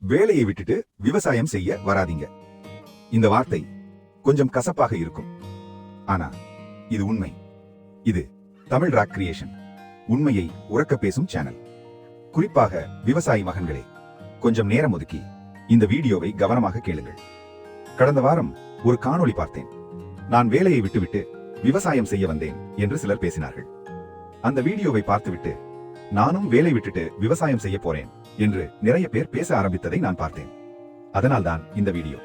வேலையை விட்டுட்டு விவசாயம் செய்ய வராதீங்க. இந்த வார்த்தை கொஞ்சம் கசப்பாக இருக்கும், ஆனா இது உண்மை. இது தமிழ் ராக் கிரியேஷன், உண்மையை உறக்க பேசும் சேனல். குறிப்பாக விவசாயி மகன்களே, கொஞ்சம் நேரம் ஒதுக்கி இந்த வீடியோவை கவனமாக கேளுங்கள். கடந்த வாரம் ஒரு காணொளி பார்த்தேன். நான் வேலையை விட்டுவிட்டு விவசாயம் செய்ய வந்தேன் என்று சிலர் பேசினார்கள். அந்த வீடியோவை பார்த்துவிட்டு நானும் வேலை விட்டுட்டு விவசாயம் செய்ய போறேன் என்று நிறைய பேர் பேச ஆரம்பித்ததை நான் பார்த்தேன். அதனால்தான் இந்த வீடியோ.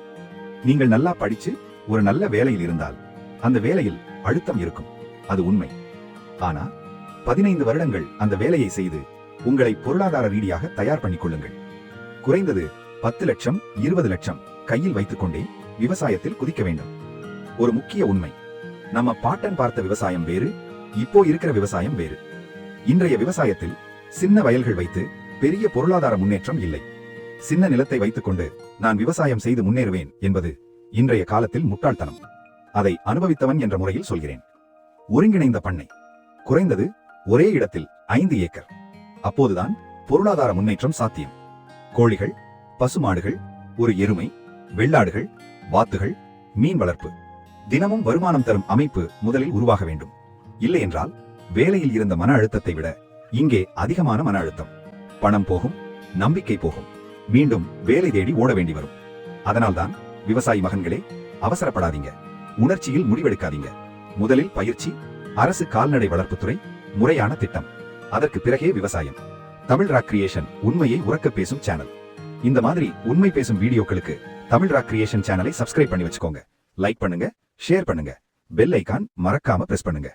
நீங்கள் நல்லா படிச்சு ஒரு நல்ல வேலையில் இருந்தால் அந்த வேலையில் அழுத்தம் இருக்கும், அது உண்மை. ஆனா 15 வருடங்கள் அந்த வேலையை செய்து உங்களை பொருளாதார ரீதியாக தயார் பண்ணிக் கொள்ளுங்கள். குறைந்தது 10 லட்சம் 20 லட்சம் கையில் வைத்துக் கொண்டே விவசாயத்தில் குதிக்க வேண்டும். ஒரு முக்கிய உண்மை, நம்ம பாட்டன் பார்த்த விவசாயம் வேறு, இப்போ இருக்கிற விவசாயம் வேறு. இன்றைய விவசாயத்தில் சின்ன வயல்கள் வைத்து பெரிய பொருளாதார முன்னேற்றம் இல்லை. சின்ன நிலத்தை வைத்துக் கொண்டு நான் விவசாயம் செய்து முன்னேறுவேன் என்பது இன்றைய காலத்தில் முட்டாள்தனம். அதை அனுபவித்தவன் என்ற முறையில் சொல்கிறேன். ஒருங்கிணைந்த பண்ணை, குறைந்தது ஒரே இடத்தில் 5 ஏக்கர். அப்போதுதான் பொருளாதார முன்னேற்றம் சாத்தியம். கோழிகள், பசுமாடுகள், ஒரு எருமை, வெள்ளாடுகள், வாத்துகள், மீன் வளர்ப்பு, தினமும் வருமானம் தரும் அமைப்பு முதலில் உருவாக வேண்டும். இல்லை என்றால் வேலையில் இருந்த மன அழுத்தத்தை விட இங்கே அதிகமான மன அழுத்தம். பணம் போகும், நம்பிக்கை போகும், மீண்டும் வேலை தேடி ஓட வேண்டி வரும். அதனால்தான் விவசாயி மகன்களே, அவசரப்படாதீங்க, உணர்ச்சியில் முடிவெடுக்காதீங்க. முதலில் பயிற்சி, அரசு கால்நடை வளர்ப்புத்துறை, முறையான திட்டம், அதற்கு பிறகே விவசாயம். தமிழ் ராக் கிரியேஷன், உண்மையை உறக்க பேசும் சேனல். இந்த மாதிரி உண்மை பேசும் வீடியோக்களுக்கு தமிழ் ராக் கிரியேஷன் சேனலை சப்ஸ்கிரைப் பண்ணி வச்சுக்கோங்க. லைக் பண்ணுங்க, ஷேர் பண்ணுங்க, பெல் ஐகான் மறக்காம பிரஸ் பண்ணுங்க.